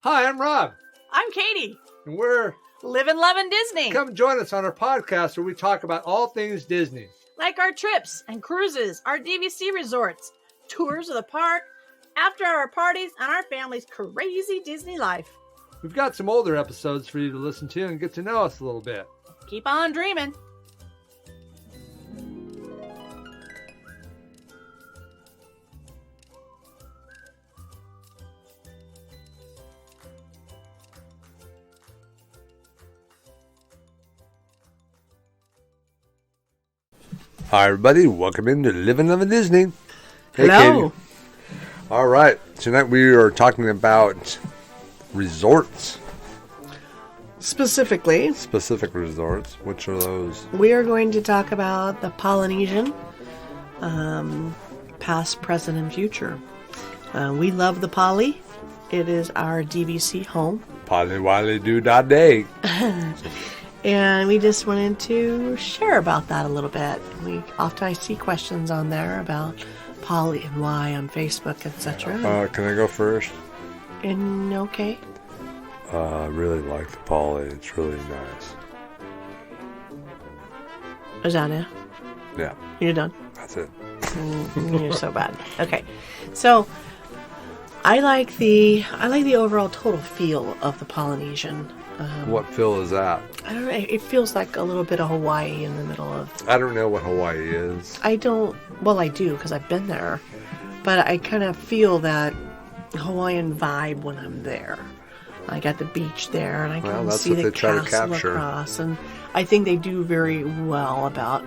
Hi, I'm Rob. I'm Katie. And we're Livin' Lovin' Disney. Come join us on our podcast where we talk about all things Disney. Like our trips and cruises, our DVC resorts, tours of the park, after-hour parties, and our family's crazy Disney life. We've got some older episodes for you to listen to and get to know us a little bit. Keep on dreaming. Hi, everybody. Welcome into Livin' Lovin' Disney. Hey, Hello. Katie. All right. Tonight we are talking about resorts. Specific resorts. Which are those? we are going to talk about the Polynesian, past, present, and future. We love the Poly. It is our DVC home. Polly-wally-do-da-day. And we just wanted to share about that a little bit. I see questions on there about Poly and why on Facebook, etc. Can I go first? And okay. I really like the Polly. It's really nice. Is that it? Yeah. You're done? That's it. You're so bad. Okay. So I like the overall total feel of the Polynesian. What feel is that? I don't know. It feels like a little bit of Hawaii in the middle of. I don't know what Hawaii is. I don't. Well, I do because I've been there, but I kind of feel that Hawaiian vibe when I'm there. I got the beach there, and I can see the castle across, and I think they do very well about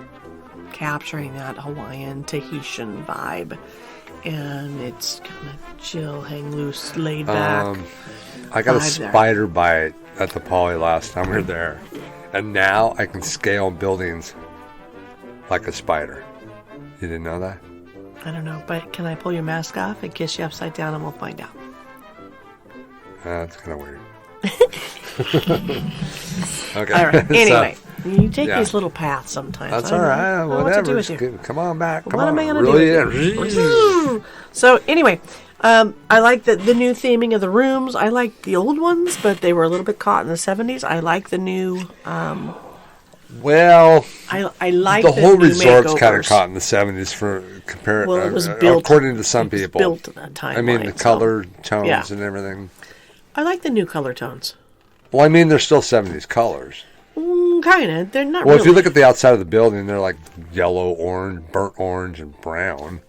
capturing that Hawaiian Tahitian vibe, and it's kind of chill, hang loose, laid back. I got a spider bite at the Poly last time we were there, and now I can scale buildings like a spider. You didn't know that? I don't know, but can I pull your mask off and kiss you upside down, and we'll find out. That's kind of weird. Okay. All right. Anyway, you take yeah. these little paths sometimes. That's all right. Whatever. What to do with you. Come on back. Come what on. am I going to do with you? So anyway, I like the new theming of the rooms. I like the old ones, but they were a little bit caught in the 70s. I like the new. Well, I like the whole new resort's makeovers. kind of caught in the 70s for Well, it was built according to some people. Built at that time. I mean, the color tones and everything. I like the new color tones. Well, I mean, they're still 70s colors. Kind of. They're not. Well, really. if you look at the outside of the building, they're like yellow, orange, burnt orange, and brown.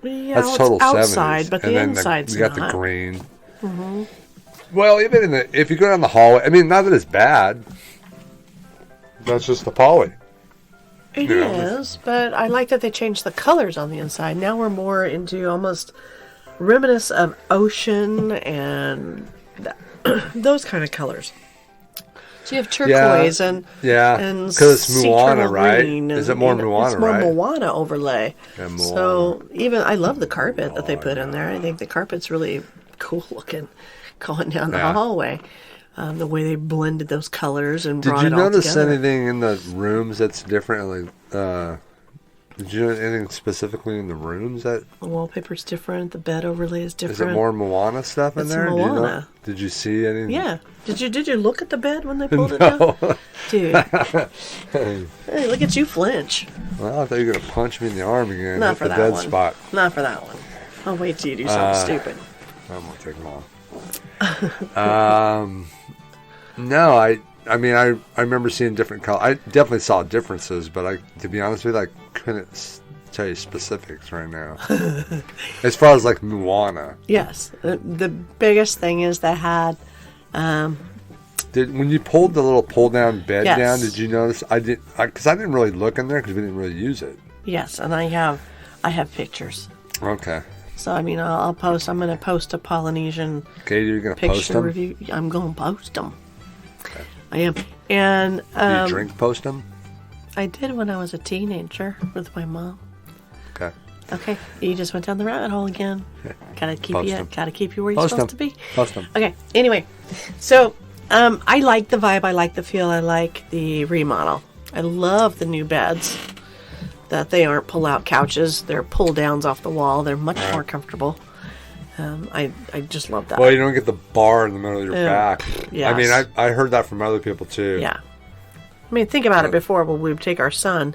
Yeah, that's total it's outside, 70s. but and the then inside's you got not. the green. Mm-hmm. Well, even if you go down the hallway, I mean, not that it's bad. That's just the Poly. It is, but I like that they changed the colors on the inside. Now we're more into almost reminiscent of ocean and those kind of colors. So you have turquoise and because it's Moana, right? Is it more Moana, It's more right? Moana overlay. Yeah, Moana. So I love the carpet that they put in there. I think the carpet's really cool looking, going down the hallway. The way they blended those colors and brought it all together. Did you notice anything in the rooms that's different? Like, did you notice anything specifically in the rooms that the wallpaper's different? The bed overlay is different. Is it more Moana stuff in there? Moana. Did you see anything? Yeah. Did you look at the bed when they pulled it down? Dude. Hey, look at you flinch. Well, I thought you were going to punch me in the arm again. Not for the that dead one. spot. Not for that one. I'll wait till you do something stupid. I'm going to take them off. No, I mean, I remember seeing different colors. I definitely saw differences, but to be honest with you, I couldn't tell you specifics right now. As far as like Moana. Yes. The biggest thing is they had... when you pulled the little pull-down bed Yes. down, did you notice? Because I didn't really look in there because we didn't really use it. Yes, and I have pictures. Okay. So, I mean, I'm going to post a Polynesian Katie, you're going to post picture them? review. I'm going to post them. Okay. I am. And do you drink post them? I did when I was a teenager with my mom. Okay. Okay. You just went down the rabbit hole again. Yeah. Gotta keep you where you're Post supposed to them. be. Post them. Okay. Anyway, so I like the vibe. I like the feel. I like the remodel. I love the new beds. That they aren't pull-out couches. They're pull-downs off the wall. They're much more comfortable. I just love that. Well, you don't get the bar in the middle of your back. Yes. I mean, I heard that from other people too. Yeah. I mean, think about it. Before, when we would take our son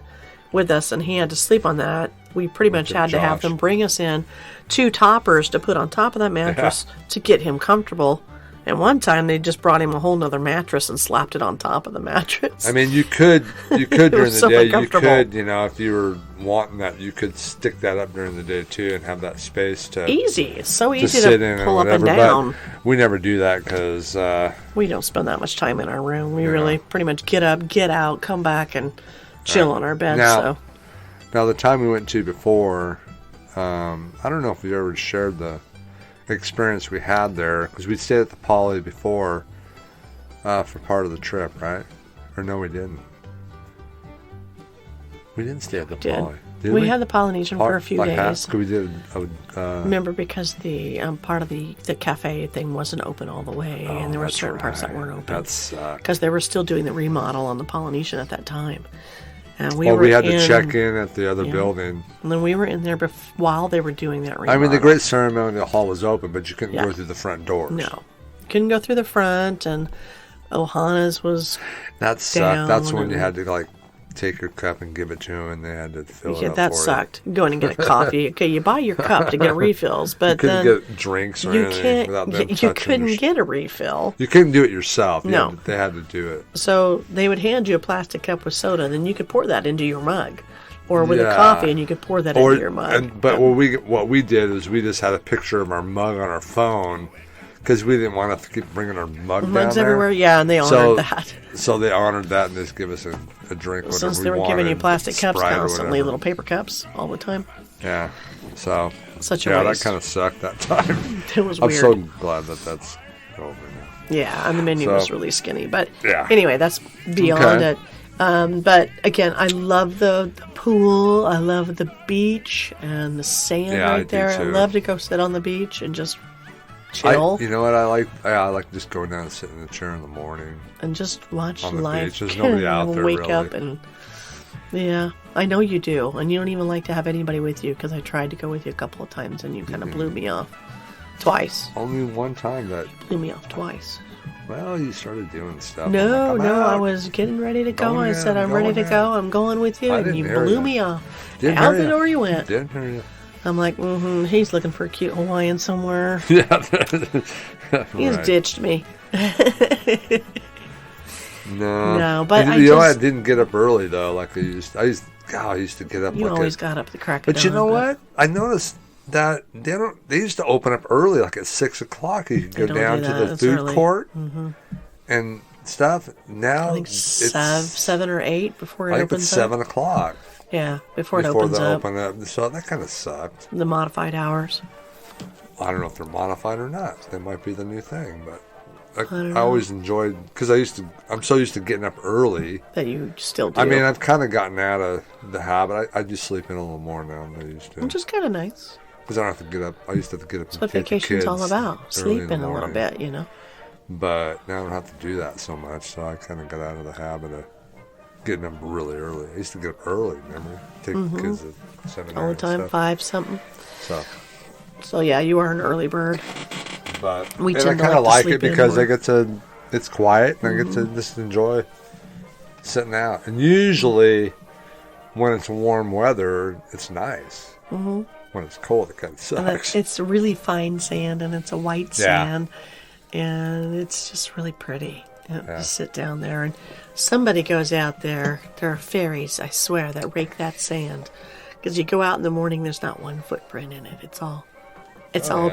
with us and he had to sleep on that, we pretty much had to have them bring us in 2 toppers to put on top of that mattress to get him comfortable. And one time they just brought him a whole nother mattress and slapped it on top of the mattress. I mean, you could during the so day. You could, if you were wanting that, you could stick that up during the day too, and have that space to easy. It's so easy sit to in pull and up whatever, and down. But we never do that because we don't spend that much time in our room. We really pretty much get up, get out, come back, and chill on our bed. Now the time we went to before, I don't know if we ever shared the experience we had there, because we stayed at the Poly before for part of the trip, right? Or no, we didn't. We didn't stay at the Poly. Did we? We had the Polynesian for a few days. We did. Remember, because the part of the cafe thing wasn't open all the way, and there were certain parts that weren't open. That sucked. Because they were still doing the remodel on the Polynesian at that time. And we had to check in at the other building. And then we were in there while they were doing that remodel. I mean, the Great Ceremonial Hall was open, but you couldn't go through the front doors. No. Couldn't go through the front, and Ohana's was that sucked. That's when you had to, take your cup and give it to them, and they had to fill it up that for sucked. Going and get a coffee. Okay, you buy your cup to get refills, but you couldn't get drinks or anything without them you couldn't get a refill. You couldn't do it yourself. No. They had to do it. So they would hand you a plastic cup with soda, then you could pour that into your mug. Or with a coffee, and you could pour that into your mug. But what we did is we just had a picture of our mug on our phone, because we didn't want to keep bringing our mug down mugs there. Everywhere, yeah, and they honored that. So they honored that and just give us a drink. Since they were giving you plastic cups constantly, little paper cups all the time. Yeah, so such a waste. That kind of sucked that time. It was weird. I'm so glad that's over now. Yeah, and the menu was really skinny, but anyway, that's beyond it. But again, I love the pool. I love the beach and the sand right there. I love to go sit on the beach and just chill. You know what I like? I like just going down and sit in the chair in the morning and just watch on the life. Beach. There's nobody out there. Wake up and I know you do, and you don't even like to have anybody with you, because I tried to go with you a couple of times and you kind of blew me off twice. Only one time that blew me off twice. Well, you started doing stuff. No, I was getting ready to go. I said, I'm ready to go. I'm going with you. And you blew me off. Out the door you went. Didn't hear you. I'm like, he's looking for a cute Hawaiian somewhere. Yeah. He's ditched me. No, but I didn't get up early, though, like I used to get up. You always got up the crack of dawn. But you know what? I noticed that they used to open up early, like at 6 o'clock. You could go down to the food court and stuff. Now I think it's 7 or 8 before it opens up. I think it's 7 o'clock. Yeah, before it opens up. So that kind of sucked. The modified hours. I don't know if they're modified or not. They might be the new thing, but I always enjoyed, because I'm so used to getting up early that you still do. I mean, I've kind of gotten out of the habit. I do sleep in a little more now than I used to. Which is kind of nice. Because I don't have to get up. I used to have to get up. That's what vacation's all about. Sleeping a little bit, you know. But now I don't have to do that so much, so I kind of got out of the habit of getting up really early. I used to get up early, remember? Take the kids at 7 all the time, 5 something. So yeah, you are an early bird. But I kind of like it because it's quiet and I get to just enjoy sitting out. And usually when it's warm weather, it's nice. Mm-hmm. When it's cold, it kind of sucks. And it's really fine sand, and it's a white sand, and it's just really pretty. To sit down there, and somebody goes out there. There are fairies, I swear, that rake that sand. Because you go out in the morning, there's not one footprint in it. It's all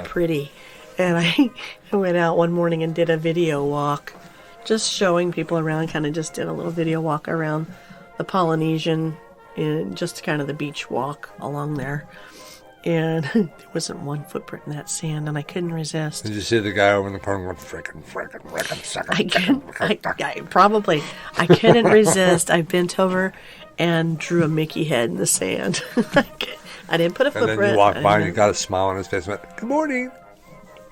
pretty. And I went out one morning and did a video walk, just showing people around. Kind of just did a little video walk around the Polynesian, and just kind of the beach walk along there. And there wasn't one footprint in that sand, and I couldn't resist. Did you see the guy over in the corner going, frickin', sucker? I couldn't resist. I bent over and drew a Mickey head in the sand. I didn't put a footprint. And then you walked by and you got a smile on his face and went, good morning.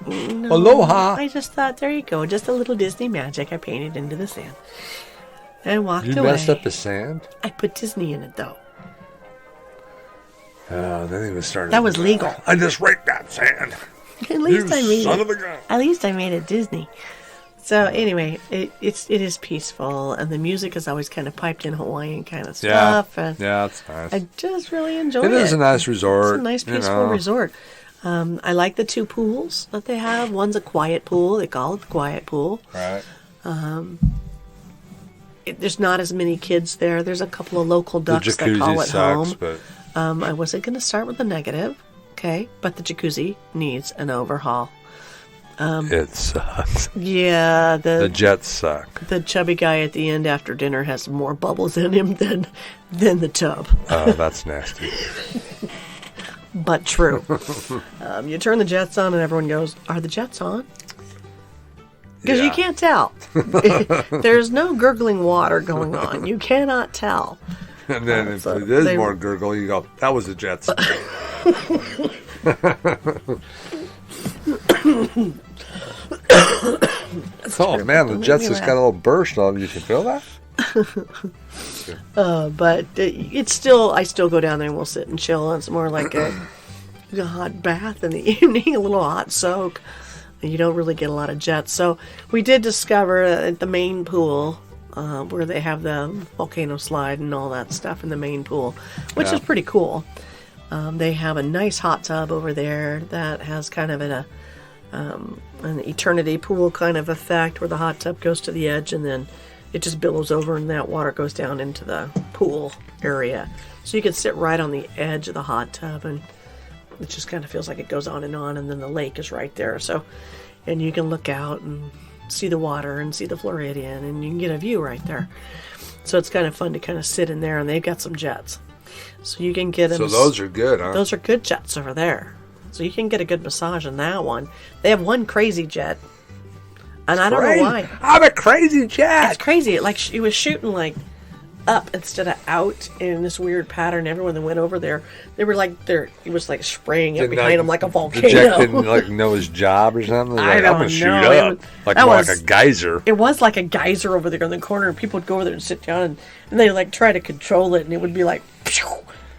No, aloha. I just thought, there you go. Just a little Disney magic I painted into the sand. And walked away. You messed up the sand? I put Disney in it, though. Then he was starting. That was legal. I just raked that sand. At least I made son it. of a gun. At least I made it Disney. So anyway, it is peaceful, and the music is always kind of piped in Hawaiian kind of stuff. And yeah, it's nice. I just really enjoy it. It is a nice resort. It's a nice, peaceful resort. I like the 2 pools that they have. One's a quiet pool. They call it the quiet pool. Right. There's not as many kids there. There's a couple of local ducks that call it home. But I wasn't going to start with a negative, okay? But the jacuzzi needs an overhaul. It sucks. Yeah, the jets suck. The chubby guy at the end after dinner has more bubbles in him than the tub. Oh, that's nasty. But true. You turn the jets on and everyone goes, "Are the jets on?" Because you can't tell. There's no gurgling water going on. You cannot tell. And then if it is more gurgle, you go, "That was the jets." Oh man, the jets just got a little burst on. You can feel that. But it's still, I still go down there and we'll sit and chill. It's more like a hot bath in the evening, a little hot soak. You don't really get a lot of jets. So we did discover at the main pool, where they have the volcano slide and all that stuff in the main pool, which is pretty cool. They have a nice hot tub over there that has kind of an eternity pool kind of effect, where the hot tub goes to the edge and then it just billows over and that water goes down into the pool area. So you can sit right on the edge of the hot tub, and it just kind of feels like it goes on, and then the lake is right there. So, and you can look out and see the water and see the Floridian, and you can get a view right there. So it's kind of fun to kind of sit in there, and they've got some jets. So you can get them. So those are good, huh? Those are good jets over there. So you can get a good massage in that one. They have one crazy jet, and I don't know why. I'm a crazy jet. It's crazy. It was shooting like up instead of out in this weird pattern. Everyone that went over there, they were like it was like spraying up behind them like a volcano. The jet didn't know his job or something. I don't know. Shoot up like a geyser. It was like a geyser over there in the corner, and people would go over there and sit down, and they like try to control it, and it would be like pew,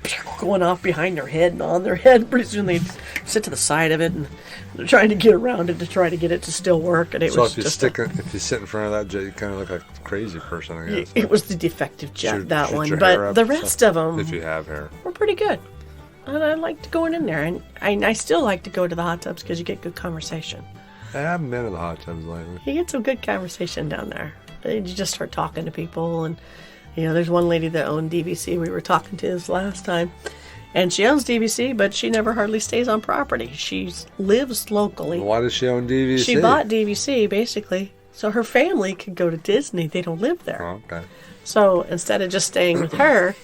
pew, going off behind their head and on their head. Pretty soon they'd sit to the side of it, and they're trying to get around it to try to get it to still work. And it was if you sit in front of that jet, you kind of look like a crazy person, I guess. It was the defective jet, that one. But the rest of them, if you have hair, were pretty good. And I liked going in there. And I still like to go to the hot tubs because you get good conversation. I haven't been to the hot tubs lately. You get some good conversation down there. You just start talking to people. And, there's one lady that owned DVC we were talking to this last time. And she owns DVC, but she never hardly stays on property. She lives locally. Why does she own DVC? She bought DVC, basically, so her family could go to Disney. They don't live there. Oh, okay. So instead of just staying with her,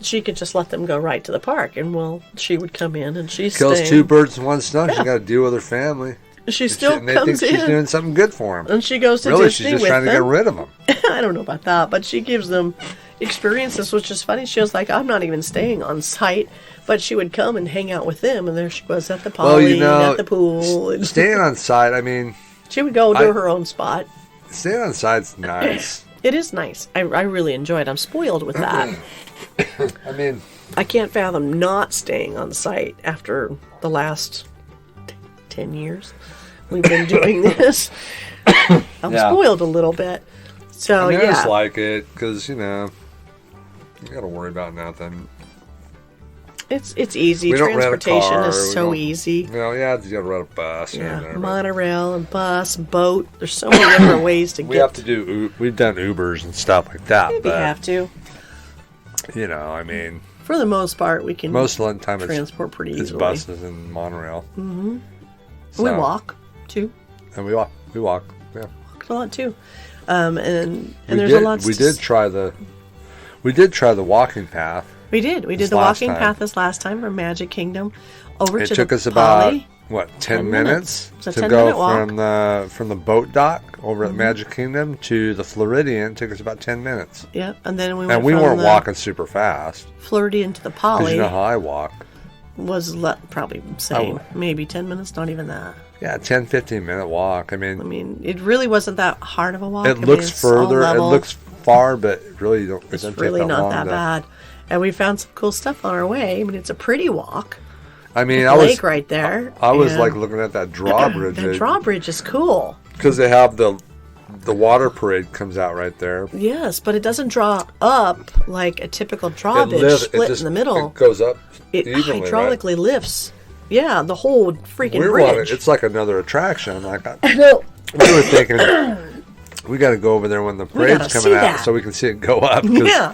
she could just let them go right to the park. And, she would come in and she's Kills staying. 2 birds with one stone. She got to deal with her family. She still they comes think in. She's doing something good for them. And she goes to Disney Disney she's just with trying to them. get rid of them. I don't know about that, but she gives them experiences, which is funny. She was like, I'm not even staying on site, but she would come and hang out with them, and there she was at the poly, at the pool. And staying on site, I mean... She would go to her own spot. Staying on site's nice. It is nice. I really enjoy it. I'm spoiled with that. I mean... I can't fathom not staying on site after the last 10 years we've been doing this. I'm spoiled a little bit. So, I just like it because, you got to worry about nothing. It's easy. Transportation is so easy. You got to rent a bus. Yeah, monorail and bus, boat. There's so many different ways to get. We've done Ubers and stuff like that. Maybe have to. I mean. For the most part, we can most of the time transport pretty easily. It's buses and monorail. Mm-hmm. So, we walk, too. And we walk. Yeah. Walked a lot, too. And there's a lot. We did try the walking path. We did the walking path this last time from Magic Kingdom over to the It took us Poly. about 10 minutes to 10 go from the boat dock over at Magic Kingdom to the Floridian. It took us about 10 minutes. Yeah, and then we weren't walking super fast. Floridian to the Poly. Because you know how I walk. Was probably the same. Maybe 10 minutes, not even that. Yeah, 10, 15-minute walk. I mean, it really wasn't that hard of a walk. It looks further. It looks far, but really, it's really not that bad. And we found some cool stuff on our way. I mean, it's a pretty walk. I mean, lake right there. I was like looking at that drawbridge. That drawbridge is cool. Because they have the water parade comes out right there. Yes, but it doesn't draw up like a typical drawbridge split in the middle. It goes up It evenly, hydraulically lifts. Yeah, the whole freaking we bridge. It's like another attraction. Like I know. we were thinking, we got to go over there when the parade's coming out so we can see it go up. Yeah.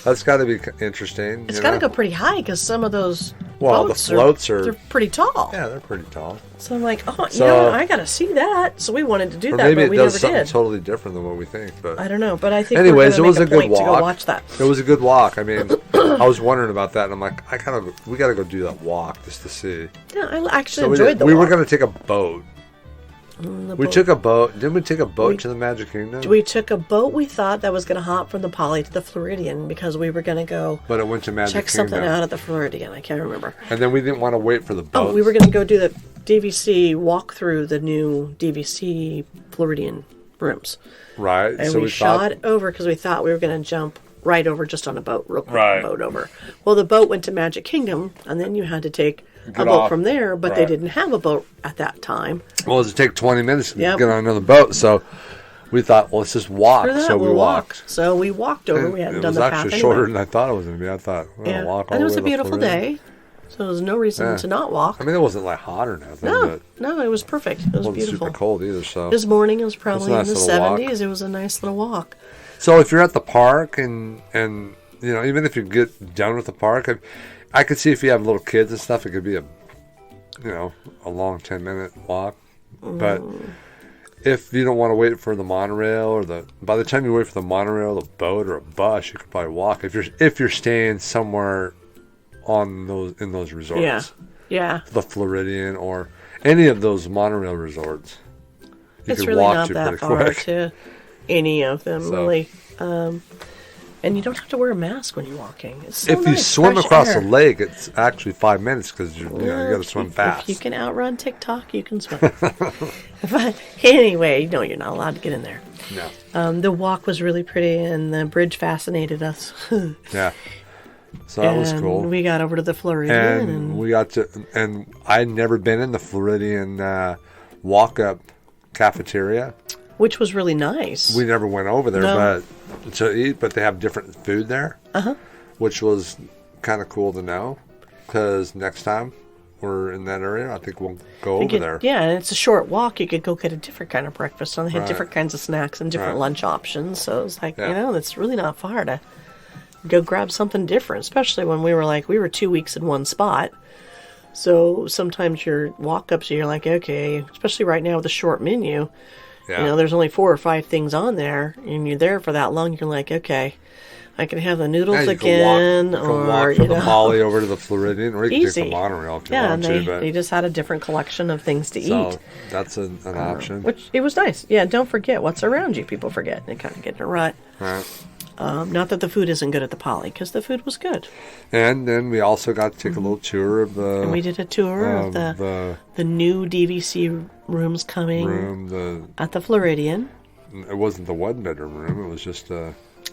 That's got to be interesting. It's got to go pretty high because some of those the floats they're pretty tall. Yeah, they're pretty tall. So I'm like, you know what? I got to see that. So we wanted to do that, maybe but we it does never something did. totally different than what we think. But I don't know. But I think anyways, it was a good walk. To go watch that. It was a good walk. I mean, I was wondering about that, and I'm like, we got to go do that walk just to see. Yeah, I actually enjoyed the walk. We were going to take a boat. We took a boat. Didn't we take a boat to the Magic Kingdom? We took a boat. We thought that was going to hop from the Poly to the Floridian because we were going to go. But it went to Magic check Kingdom. Something out at the Floridian. I can't remember. And then we didn't want to wait for the boat. Oh, we were going to go do the DVC walk through the new DVC Floridian rooms. Right. And so we shot over because we thought we were going to jump right over just on a boat, real quick. Boat over. Well, the boat went to Magic Kingdom, and then you had to take a boat from there, but they didn't have a boat at that time. Well, it would take 20 minutes to get on another boat, so we thought, well, let's just walk. So we walked. So we walked over. We hadn't done the path anyway. It was actually shorter than I thought it was going to be. I thought, walk all the way to Floridian. And it was a beautiful day, so there was no reason to not walk. I mean, it wasn't like hot or nothing. No, it was perfect. It was beautiful. It wasn't super cold either. So this morning it was probably in the 70s. Walk. It was a nice little walk. So if you're at the park and you know, even if you get done with the park, I could see if you have little kids and stuff, it could be a long 10-minute walk. But if you don't want to wait for the monorail or by the time you wait for the monorail, a boat or a bus, you could probably walk if you're staying somewhere in those resorts. Yeah. The Floridian or any of those monorail resorts. It's really not that far to any of them, really. And you don't have to wear a mask when you're walking. It's so if you swim across the lake, it's actually 5 minutes because you got to swim fast. If you can outrun TikTok, you can swim. But anyway, no, you're not allowed to get in there. No. The walk was really pretty, and the bridge fascinated us. Yeah. So that was cool. We got over to the Floridian, and we got to. And I'd never been in the Floridian walk-up cafeteria, which was really nice. We never went over there, to eat, but they have different food there, which was kind of cool to know. Because next time we're in that area, I think we'll go over there. Yeah, and it's a short walk. You could go get a different kind of breakfast, and they had different kinds of snacks and different lunch options. So it was like, it's really not far to go grab something different, especially when we were 2 weeks in one spot. So sometimes your walk-ups, you're like, okay, especially right now with a short menu, there's only 4 or 5 things on there, and you're there for that long, you're like, okay, I can have the noodles again, or walk from the Poly over to the Floridian, or you can take the monorail if you want to. Yeah, they just had a different collection of things to eat. So that's an option. Which, it was nice. Yeah, don't forget what's around you. People forget. They kind of get in a rut. Right. Not that the food isn't good at the Poly, because the food was good. And then we also got to take a little tour of the... And we did a tour of the new DVC rooms coming at the Floridian. It wasn't the one-bedroom room. It was just...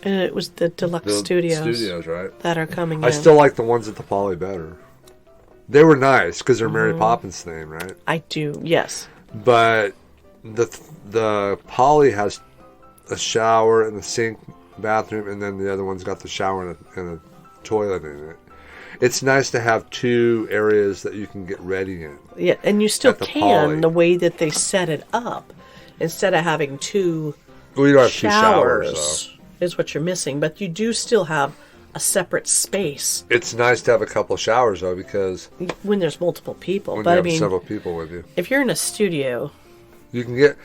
it was the deluxe studios. Studios, right? That are coming in. I still like the ones at the Poly better. They were nice, because they're Mary Poppins theme, right? I do, yes. But the Poly has a shower and a sink bathroom, and then the other one's got the shower and a toilet in it. It's nice to have 2 areas that you can get ready in. Yeah, and you still can, the way that they set it up. Instead of having 2 you don't have 2 showers, is what you're missing. But you do still have a separate space. It's nice to have a couple showers, though, because... when there's multiple people. When you have several people with you. If you're in a studio... You can get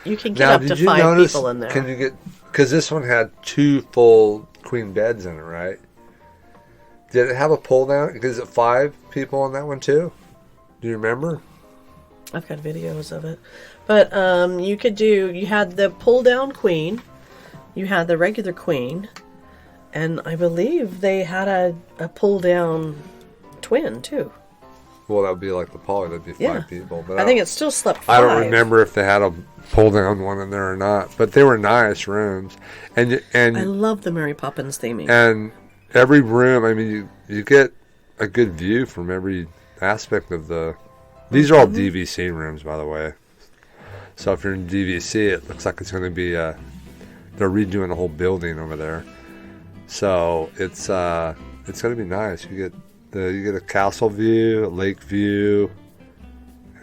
up to 5 people in there. Can you get... Because this one had 2 full queen beds in it, right? Did it have a pull down? Is it 5 people on that one too? Do you remember? I've got videos of it. But you had the pull down queen, you had the regular queen, and I believe they had a pull down twin too. Well, that would be like the Poly. That'd be 5 people. But I think it still slept 5. I don't remember if they had a pull down one in there or not. But they were nice rooms, and I love the Mary Poppins theming. And every room, I mean, you get a good view from every aspect of the... These are all DVC rooms, by the way. So if you're in DVC, it looks like it's going to be... they're redoing the whole building over there. So it's going to be nice. You get a castle view, a lake view,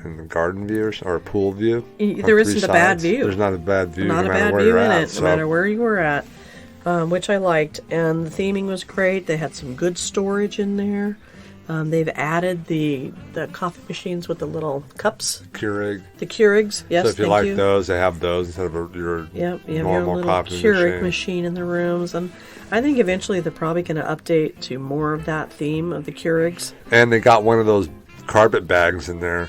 and a garden view or a pool view. There isn't a bad view. There's not a bad view. Not a bad view in it, no matter where you were at, which I liked. And the theming was great. They had some good storage in there. They've added the coffee machines with the little cups. Keurig. The Keurigs, yes. So if you like those, they have those instead of your normal coffee Keurig machine in the rooms. And I think eventually they're probably going to update to more of that theme of the Keurigs. And they got one of those carpet bags in there.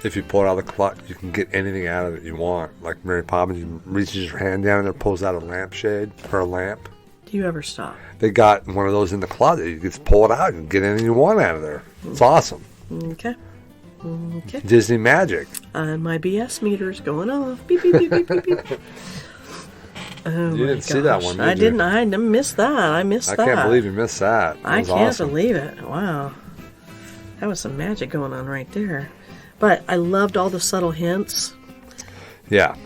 If you pull it out of the closet, you can get anything out of it you want. Like Mary Poppins, you reaches your hand down and there, pulls out a lampshade or a lamp. Do you ever stop? They got one of those in the closet. You can just pull it out and get anything you want out of there. It's awesome. Okay. Disney magic. And my BS meter's going off. Beep, beep, beep, beep, beep, beep. Oh, you didn't see that one, did I didn't. I missed that. I can't believe you missed that. I can't believe it. Wow. That was some magic going on right there. But I loved all the subtle hints. Yeah.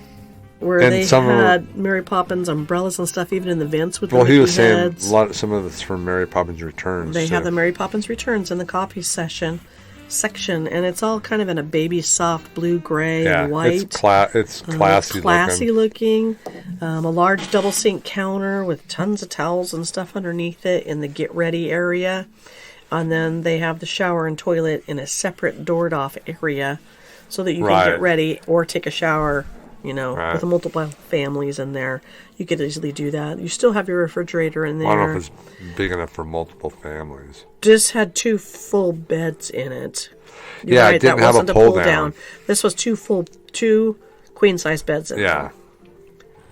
Where and they had Mary Poppins umbrellas and stuff, even in the vents with the Mickey he was heads. saying some of it's from Mary Poppins Returns. They have the Mary Poppins Returns in the coffee section, and it's all kind of in a baby soft blue, gray, and white. It's classy looking. A large double sink counter with tons of towels and stuff underneath it in the get ready area. And then they have the shower and toilet in a separate doored off area so that you can get ready or take a shower, with multiple families in there. You could easily do that. You still have your refrigerator in there. I don't know if it's big enough for multiple families. This had 2 full beds in it. It didn't have a pull down. This was 2 queen size beds in there. Yeah.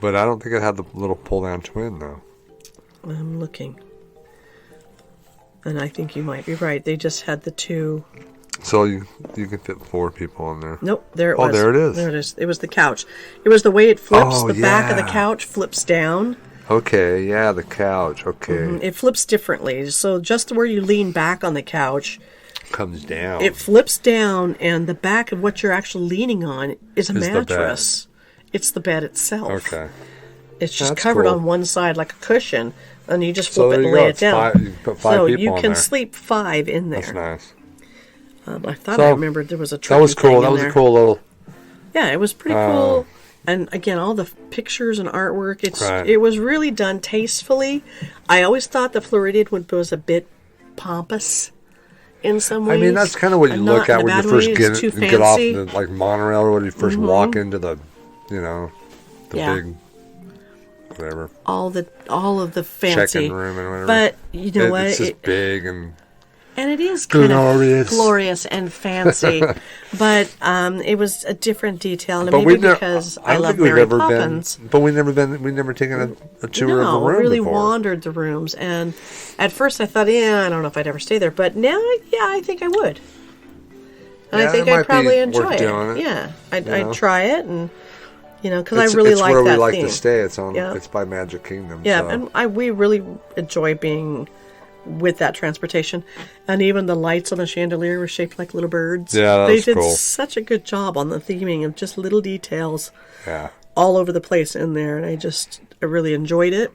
But I don't think it had the little pull down twin though. I'm looking. And I think you might be right. They just had the 2. So you can fit 4 people in there. Nope, there it was. Oh, there it is. There it is. It was the couch. It was the way it flips. The back of the couch flips down. Okay, yeah, the couch. Okay. Mm-hmm. It flips differently. So just where you lean back on the couch comes down. It flips down, and the back of what you're actually leaning on is a mattress. It's the bed itself. Okay. It's just covered on one side like a cushion, and you just flip it and lay it down. You put 5 people you can there. sleep 5 in there. That's nice. I thought I remembered there was a That was cool. That was a cool little... Yeah, it was pretty cool. And again, all the pictures and artwork, it was really done tastefully. I always thought the Floridian was a bit pompous in some ways. I mean, that's kind of what you look at when you first get off the monorail or when you first walk into the, big... whatever. All of the fancy check-in room and whatever. But you know what? It's just big and it is kind of glorious and fancy. But it was a different detail, and maybe because I love Mary Poppins. But we've never taken a tour of the room. We really before. wandered the rooms, and at first I thought, I don't know if I'd ever stay there. But now, I think I would. And I think I'd probably enjoy it. Yeah, I'd try it and. Because I really like that theme. It's where we like to stay. It's by Magic Kingdom. Yeah, so. and we really enjoy being with that transportation. And even the lights on the chandelier were shaped like little birds. Yeah, that was cool. They did such a good job on the theming of just little details all over the place in there. And I really enjoyed it.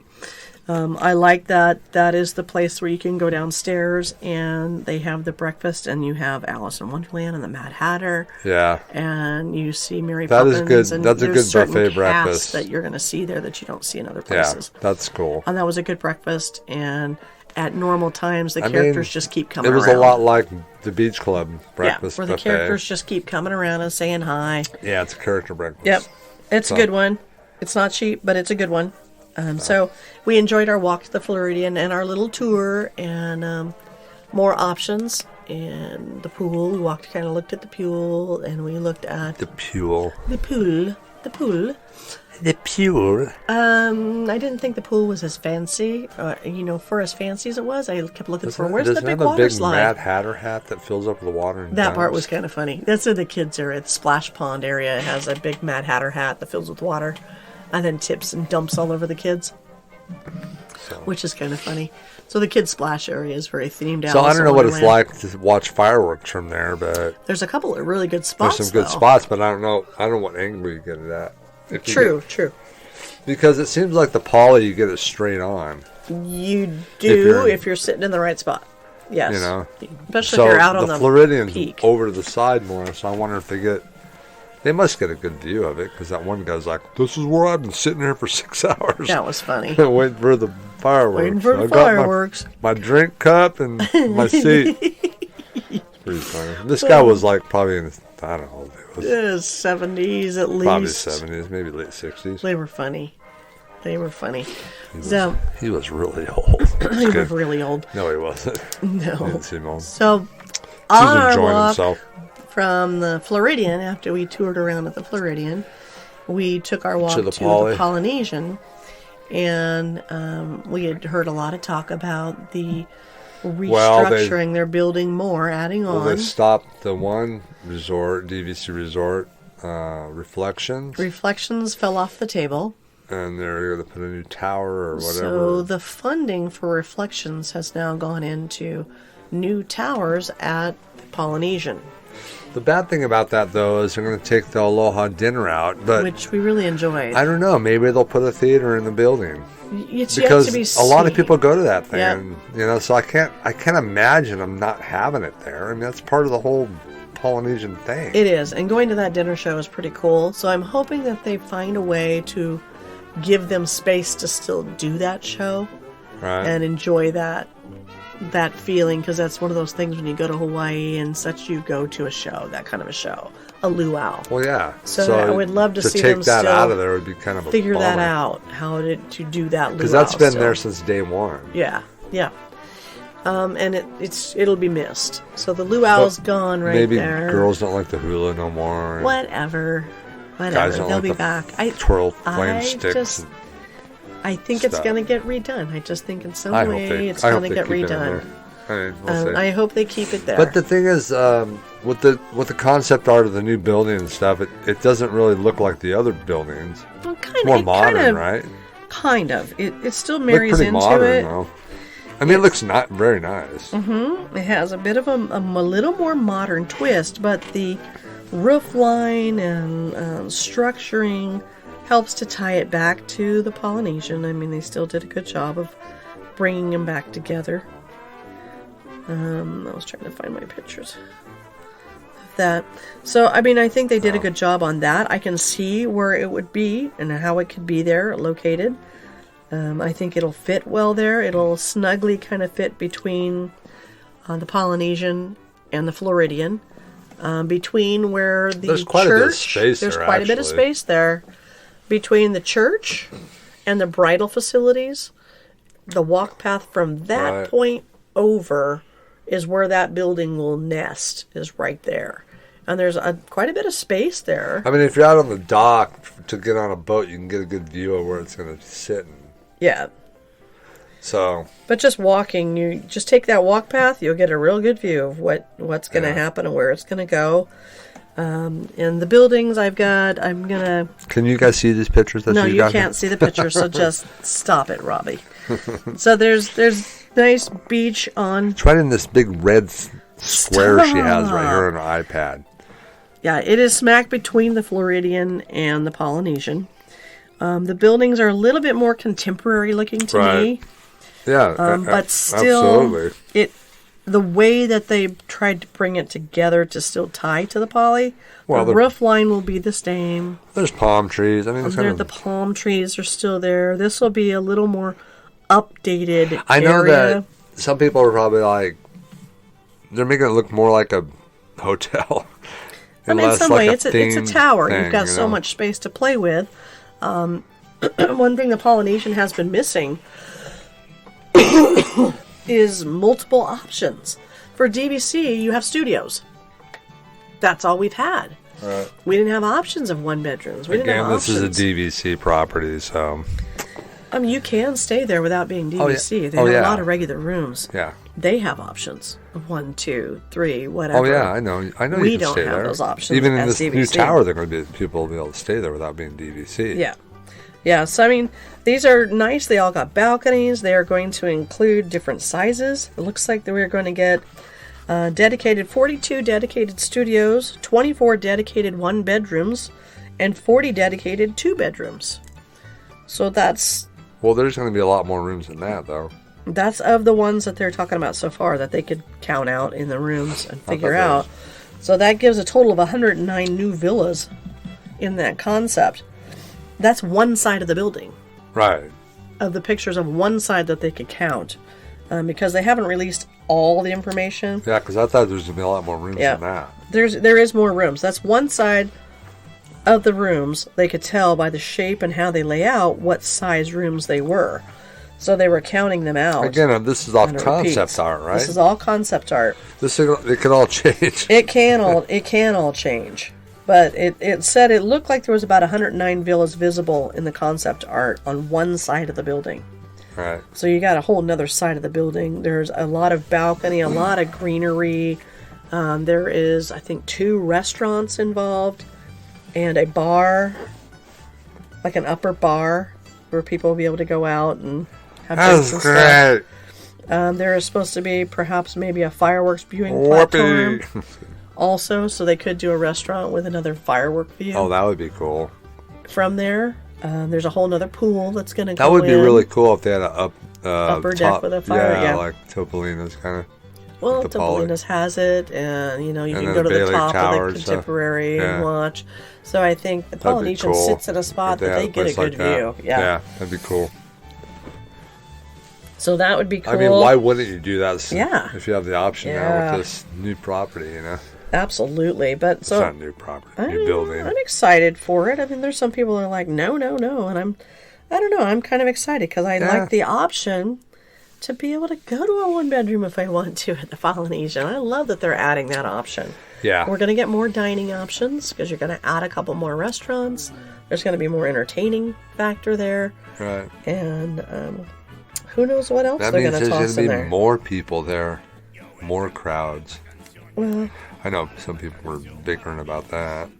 I like that is the place where you can go downstairs and they have the breakfast and you have Alice in Wonderland and the Mad Hatter. Yeah. And you see Mary Poppins. That is good. That's a good buffet breakfast that you're going to see there that you don't see in other places. Yeah, that's cool. And that was a good breakfast. And at normal times, the characters just keep coming around. It was a lot like the Beach Club breakfast where the characters just keep coming around and saying hi. Yeah, it's a character breakfast. Yep. It's a good one. It's not cheap, but it's a good one. So we enjoyed our walk to the Floridian and our little tour and more options in the pool. We looked at the pool and we looked at the pool. The pool. I didn't think the pool was as fancy, for as fancy as it was. I kept looking for where's the big water slide. Mad Hatter hat that fills up with the water. And that part was kind of funny. That's in the kids area. The splash pond area. It has a big Mad Hatter hat that fills with water. And then tips and dumps all over the kids. So. Which is kind of funny. So the kids' splash area is very themed out. So I don't know what it's like to watch fireworks from there, but there's a couple of really good spots. There's some good spots, but I don't know what angle you get it at. True. Because it seems like the poly, you get it straight on. You do if you're sitting in the right spot. Yes. You know, especially if you're out on the Floridian's peak. Over to the side more, so I wonder if they must get a good view of it, because that one guy's like, "This is where I've been sitting here for 6 hours." That was funny. Waiting for the fireworks. I got my drink cup and my seat. It's pretty funny. This guy was like probably in, I don't know, it was 70s at least. Probably 70s, maybe late 60s. They were funny. He was really old. He was really old. No, he wasn't. No. He didn't seem old. So, on our walk from the Floridian, after we toured around at the Floridian, we took our walk to the Polynesian, and we had heard a lot of talk about the restructuring. They're building more, adding on. They stopped the one resort, DVC Resort, Reflections. Reflections fell off the table. And they're going to put a new tower or whatever. So the funding for Reflections has now gone into new towers at the Polynesian. The bad thing about that, though, is they're going to take the Aloha dinner out, which we really enjoyed. I don't know. Maybe they'll put a theater in the building. It's because yet to be a lot of people go to that thing, yep. and, so I can't imagine them not having it there. I mean, that's part of the whole Polynesian thing. It is, and going to that dinner show is pretty cool. So I'm hoping that they find a way to give them space to still do that show, right, and enjoy that feeling, because that's one of those things when you go to Hawaii and such, you go to a show, that kind of a show, a luau. Well, yeah. So I would love to see them take that out of there would be kind of a figure bummer. That out, how to do that luau. Because that's been there since day one. Yeah. And it'll be missed. So the luau's gone right maybe there. Maybe girls don't like the hula no more. Whatever. Guys don't They'll like be back. Twirl flame sticks. I think it's going to get redone. I just think in some way it's going to get redone. I hope they keep it there. But the thing is, with the concept art of the new building and stuff, it doesn't really look like the other buildings. Well, it's more modern, right? Kind of. It still marries into modern, it. Though. I mean, it looks not very nice. Mm-hmm. It has a bit of a little more modern twist, but the roof line and structuring helps to tie it back to the Polynesian. I mean, they still did a good job of bringing them back together. I was trying to find my pictures of that. So, I mean, I think they did a good job on that. I can see where it would be and how it could be there, located. I think it'll fit well there. It'll snugly kind of fit between the Polynesian and the Floridian. Between where the there's quite a bit of space there's quite a bit of space there. Between the church and the bridal facilities, the walk path from that point over is where that building will nest, is right there. And there's quite a bit of space there. I mean, if you're out on the dock to get on a boat, you can get a good view of where it's going to sit. Yeah. So. But just walking, you just take that walk path, you'll get a real good view of what's going to happen and where it's going to go. And the buildings I'm going to... Can you guys see these pictures? No, you can't see the pictures, so just stop it, Robbie. So there's nice beach on... It's right in this big red square she has right here on her iPad. Yeah, it is smack between the Floridian and the Polynesian. The buildings are a little bit more contemporary looking to me. Yeah, but still, absolutely. The way that they tried to bring it together to still tie to the poly, the roof line will be the same. There's palm trees. I mean, the palm trees are still there. This will be a little more updated. I know that some people are probably like, they're making it look more like a hotel. I mean, in some way, it's a tower. You've got so much space to play with. One thing the Polynesian has been missing is multiple options. For DVC, you have studios. That's all we've had. Right. We didn't have options of one bedrooms. We didn't have options. This is a DVC property, so... I mean, you can stay there without being DVC. They have a lot of regular rooms. Yeah. They have options of 1, 2, 3, whatever. Oh, yeah, I know. We you can don't stay have there. those options. Even in this DVC. new tower, they're going to be people will be able to stay there without being DVC. Yeah. Yeah, so I mean, these are nice. They all got balconies. They are going to include different sizes. It looks like that we're going to get 42 dedicated studios, 24 dedicated 1-bedrooms, and 40 dedicated 2-bedrooms. So that's... Well, there's going to be a lot more rooms than that, though. That's of the ones that they're talking about so far that they could count out in the rooms and figure out. So that gives a total of 109 new villas in that concept. That's one side of the building. Right. Of the pictures of one side that they could count. Because they haven't released all the information. Yeah, because I thought there was going to be a lot more rooms than that. There is more rooms. That's one side of the rooms. They could tell by the shape and how they lay out what size rooms they were. So they were counting them out. Again, this is all concept art, right? This is all concept art. It can all change. It can all change. But it said it looked like there was about 109 villas visible in the concept art on one side of the building. Right. So you got a whole nother side of the building. There's a lot of balcony, a lot of greenery. There is, I think, 2 restaurants involved and a bar, like an upper bar where people will be able to go out and have drinks and stuff. There is supposed to be perhaps maybe a fireworks viewing platform also, so they could do a restaurant with another firework view. Oh, that would be cool. From there, there's a whole nother pool that's going to go That would be in. really cool if they had an upper deck with a fire. Yeah, like Topolino's kind of. Well, Topolino's has it, and you can go to the top of the Contemporary and watch. So I think the Polynesian sits at a spot that they get a good view. Yeah, that'd be cool. So that would be cool. I mean, why wouldn't you do that? Yeah. If you have the option now with this new property, Absolutely, but it's not new property, new building. I'm excited for it. I mean, there's some people that are like, no, and I don't know. I'm kind of excited because I like the option to be able to go to a 1-bedroom if I want to at the Polynesian. I love that they're adding that option. Yeah, we're going to get more dining options because you're going to add a couple more restaurants. There's going to be more entertaining factor there, right? And who knows what else they're going to toss in there. That means there's going to be more people there, more crowds. Well, I know some people were bickering about that.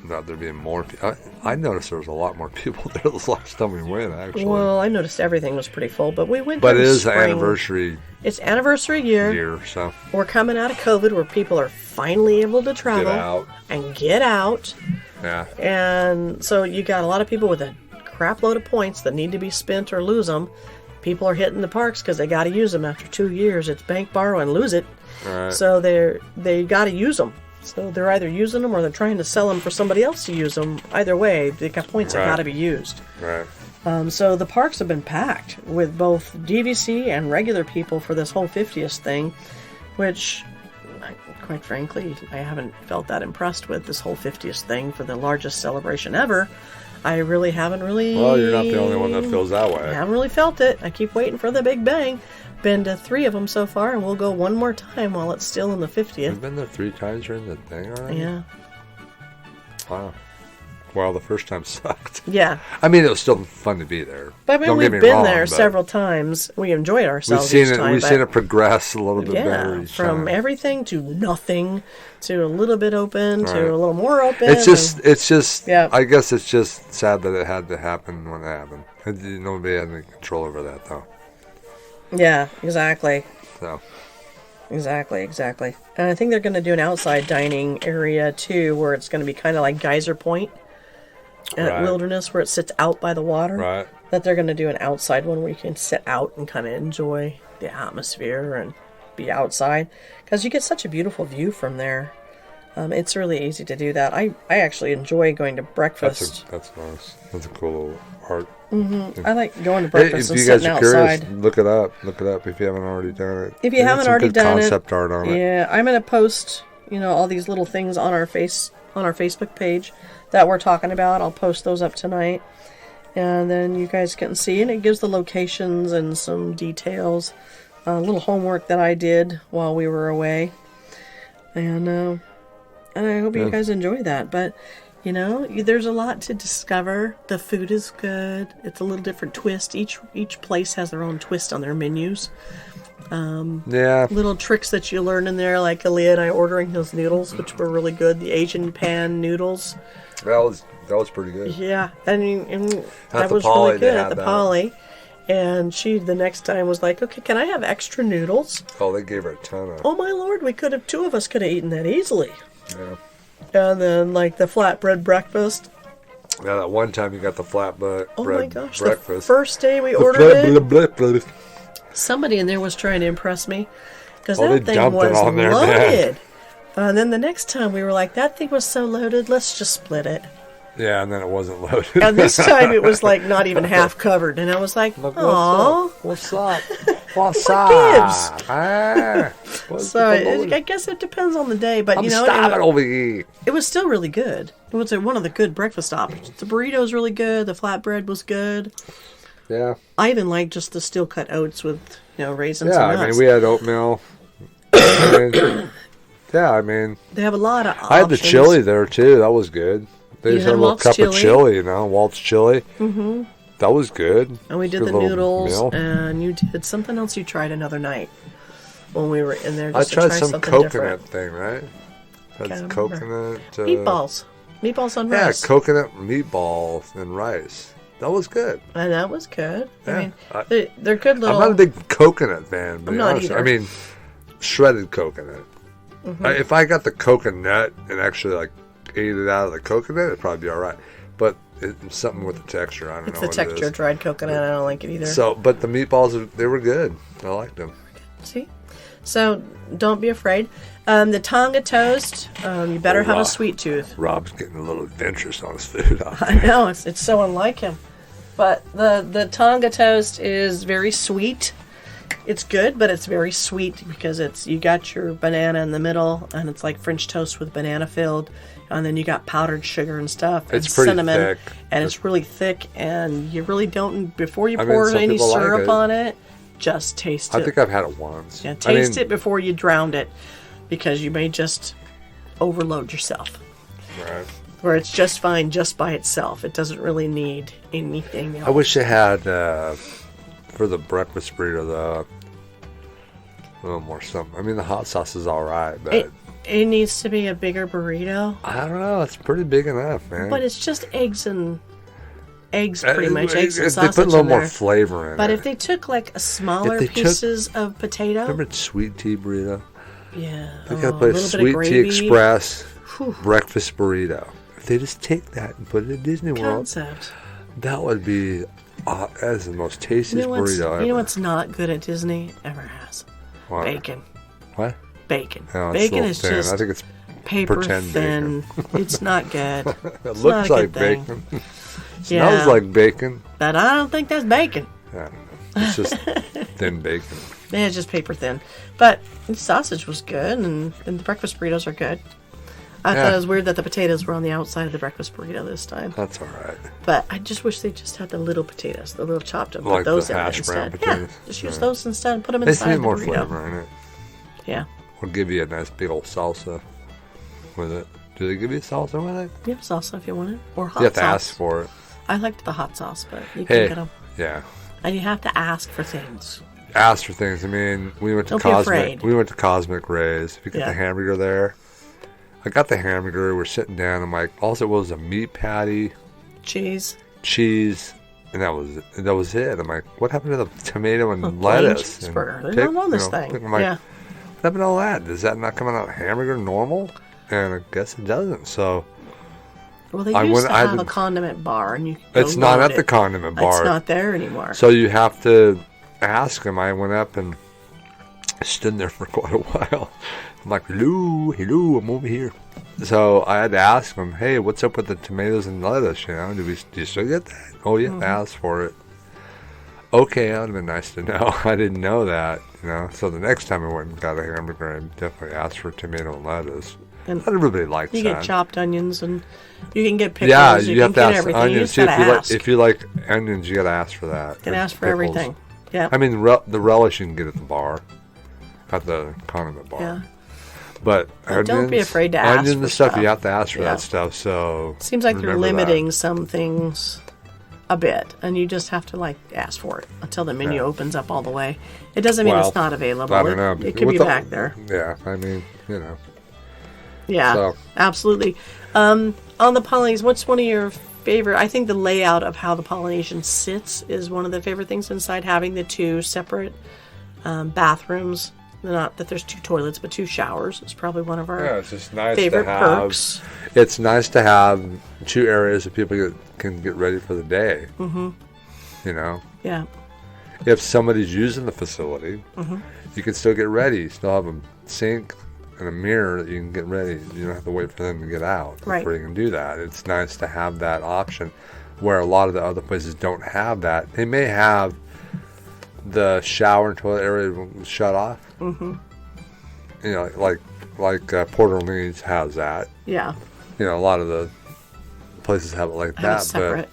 About there being more people. I noticed there was a lot more people there the last time we went, actually. Well, I noticed everything was pretty full, but we went But it is an anniversary. It's anniversary year. So we're coming out of COVID where people are finally able to travel and get out. Yeah. And so you got a lot of people with a crap load of points that need to be spent or lose them. People are hitting the parks because they got to use them after 2 years. It's bank, borrow, and lose it. Right. So they got to use them. So they're either using them or they're trying to sell them for somebody else to use them. Either way, they got points that got to be used. Right. So the parks have been packed with both DVC and regular people for this whole 50th thing, which, quite frankly, I haven't felt that impressed with this whole 50th thing for the largest celebration ever. I really haven't really... Well, you're not the only one that feels that way. I haven't really felt it. I keep waiting for the big bang. Been to 3 of them so far, and we'll go one more time while it's still in the 50th. You've been there 3 times during the thing already? Yeah. Wow. Well, the first time sucked. Yeah. I mean, it was still fun to be there. But I mean, we've been there several times. We enjoyed ourselves each time. We've seen it progress a little bit better each time. From everything to nothing to a little bit open to a little more open. It's just. I guess it's just sad that it had to happen when it happened. Nobody had any control over that, though. Yeah, exactly. So. Exactly. And I think they're going to do an outside dining area, too, where it's going to be kind of like Geyser Point at Wilderness, where it sits out by the water. Right. That they're going to do an outside one where you can sit out and kind of enjoy the atmosphere and be outside. Because you get such a beautiful view from there. It's really easy to do that. I actually enjoy going to breakfast. That's nice. That's a cool little art. Mm-hmm. I like going to breakfast and sitting outside. If you guys are curious, look it up. Look it up if you haven't already done it. If you haven't already done concept art on it. Yeah, I'm going to post, all these little things on our Facebook page that we're talking about. I'll post those up tonight. And then you guys can see, and it gives the locations and some details. A little homework that I did while we were away. And I hope you guys enjoy that. But, there's a lot to discover. The food is good. It's a little different twist. Each place has their own twist on their menus. Little tricks that you learn in there, like Aaliyah and I ordering those noodles, which were really good. The Asian pan noodles. Well, That was pretty good. Yeah, and that the was Poly, really they good had at the that. Poly. And she, the next time, was like, okay, can I have extra noodles? Oh, they gave her a ton of. Oh, my Lord, two of us could have eaten that easily. Yeah. And then, like, the flatbread breakfast. Yeah, that one time you got the flatbread Oh, my gosh, breakfast. the first day we ordered it, Blah, blah, blah. somebody in there was trying to impress me. Because Oh, that they thing dumped it was on there, man. loaded. And then the next time we were like, that thing was so loaded, let's just split it. Yeah, and then it wasn't loaded. And this time it was like not even half covered. And I was like, "Aw." What's up? What's What up? gives? So, I guess it depends on the day. But, I'm you know, starving over here. it was still really good. It was one of the good breakfast options. The burrito was really good. The flatbread was good. Yeah. I even liked just the steel cut oats with, raisins Yeah, and nuts. I mean, we had oatmeal. Yeah, I mean, They have a lot of options. I had the chili there, too. That was good. They You just had had a little Walt's cup chili? of chili, Walt's chili. Mm-hmm. That was good. And we did Good the little noodles, meal. and you did something else you tried another night when we were in there. I Just tried to try some something coconut different. thing, right? Had Can't coconut. Meatballs on Yeah, rice. coconut meatballs and rice. That was good. And that was good. Yeah, I mean, they're good little. I'm not a big coconut fan, but I'm not honestly, either. I mean, shredded coconut. Mm-hmm. If I got the coconut and actually like ate it out of the coconut, it'd probably be all right. But it's something with the texture. I don't It's know. the what it texture is. of dried coconut. I don't like it either. So, but the meatballs, they were good. I liked them. See? So don't be afraid. The Tonga toast, you better have wow. a sweet tooth. Rob's getting a little adventurous on his food. I know, it's so unlike him. But the Tonga toast is very sweet. It's good, but it's very sweet because you got your banana in the middle, and it's like French toast with banana filled, and then you got powdered sugar and stuff. And It's pretty cinnamon, thick. and it's really thick, and you really don't, before you I mean, pour some any people like syrup it. on it, just taste it. I think I've had it once. Yeah, taste it before you drown it, because you may just overload yourself. Right. Where it's just fine just by itself. It doesn't really need anything else. I wish they had for the breakfast burrito though a little more something. I mean, the hot sauce is all right, but It needs to be a bigger burrito. I don't know. It's pretty big enough, man. But it's just eggs, pretty much. Eggs and If sausage they put a little in more there. flavor in But it. if they took like a smaller If they took- pieces of potato, Remember sweet tea burrito? yeah, They gotta a put a little bit of sweet tea gravy. express Whew. breakfast burrito. If they just take that and put it in Disney World, Concept. that would be that is the most tastiest burrito ever. You know what's not good at Disney? Ever has. What? Bacon. What? Bacon. No, it's a Bacon little is thin. just I think it's paper pretend thin. It's not good. it It's looks not a like good thing. bacon. Yeah. Smells like bacon. But I don't think that's bacon. I don't know. It's just thin bacon. Yeah, it's just paper thin. But the sausage was good, and the breakfast burritos are good. I thought it was weird that the potatoes were on the outside of the breakfast burrito this time. That's all right. But I just wish they just had the little potatoes, the little chopped up. Like Put those the in there hash brown instead. potatoes? Yeah, just use Yeah. those instead and put them They inside need the more burrito. flavor in it. Yeah. We'll give you a nice big old salsa with it. Do they give you salsa with it? You have salsa if you want it. Or hot You have to sauce. ask for it. I liked the hot sauce, but you Hey, can get them. yeah. And you have to ask for things. Ask for things. I mean, we went to Don't be afraid. Cosmic Ray's. If you get Yeah. the hamburger there, I got the hamburger. We're sitting down. I'm like, all it was a meat patty, Cheese. cheese, and that was it. I'm like, what happened to the tomato and Plain lettuce? cheeseburger. And They're not on this thing. I'm like, Yeah. what happened to all that? Does that not come out of hamburger normal? And I guess it doesn't. So Well, they I used went- to I have had- a condiment bar, and you could go it's not load at the it. condiment bar. It's not there anymore. So you have to ask him. I went up and stood there for quite a while. I'm like, hello, I'm over here. So I had to ask him, hey, what's up with the tomatoes and lettuce? You know, do you still get that? Oh, you have to ask for it. Okay, that would have been nice to know. I didn't know that, you know. So the next time I went and got a hamburger, I definitely asked for tomato and lettuce. And Not everybody likes you that. get chopped onions, and you can get pickles. Yeah, you you have can to get ask everything. onions. You just See, gotta ask. if you like onions, you got to ask for that. You can And ask for pickles. everything. Yeah. I mean, the relish you can get at the bar, at the condiment bar. Yeah. But onions, don't be afraid to ask onions for and stuff. stuff. You have to ask for Yeah. that stuff. So Seems like they're remember that. limiting some things a bit, and you just have to like ask for it until the menu Yeah. opens up all the way. It doesn't mean Well, it's not available. I don't know. It could With be back there. Yeah, I mean, you know. Yeah, So. absolutely. On the Polynesian, what's one of your favorite? I think the layout of how the Polynesian sits is one of the favorite things inside. Having the 2 separate bathrooms. Not that there's 2 toilets, but 2 showers. It's probably one of our it's just nice favorite to have, perks. It's nice to have 2 areas that people can get ready for the day. Mm-hmm. You know? Yeah. If somebody's using the facility, you can still get ready. You still have a sink and a mirror that you can get ready. You don't have to wait for them to get out before you can do that. It's nice to have that option where a lot of the other places don't have that. They may have the shower and toilet area shut off. Mm-hmm. You know, like Port Orleans has that. Yeah. You know, a lot of the places have it like that. Separate,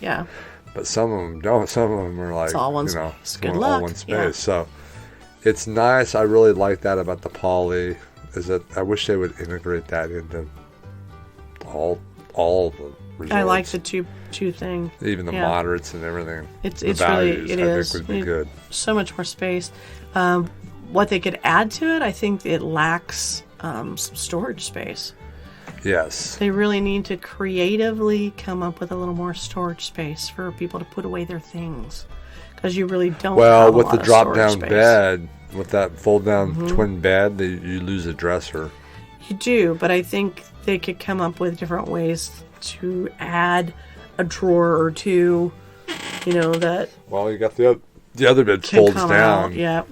But some of them don't. Some of them are like, it's all one space. Good luck. All one space. So it's nice. I really like that about the Poly. Is that I wish they would integrate that into all the resorts. I like the two thing. Even the moderates and everything. It's really it is. I think would be good. So much more space. What they could add to it, I think it lacks some storage space. Yes. They really need to creatively come up with a little more storage space for people to put away their things, because you really don't. Well, with the drop-down bed, with that fold-down twin bed, you lose a dresser. You do, but I think they could come up with different ways to add a drawer or 2. You know that. Well, you got the other bed folds down. Yeah.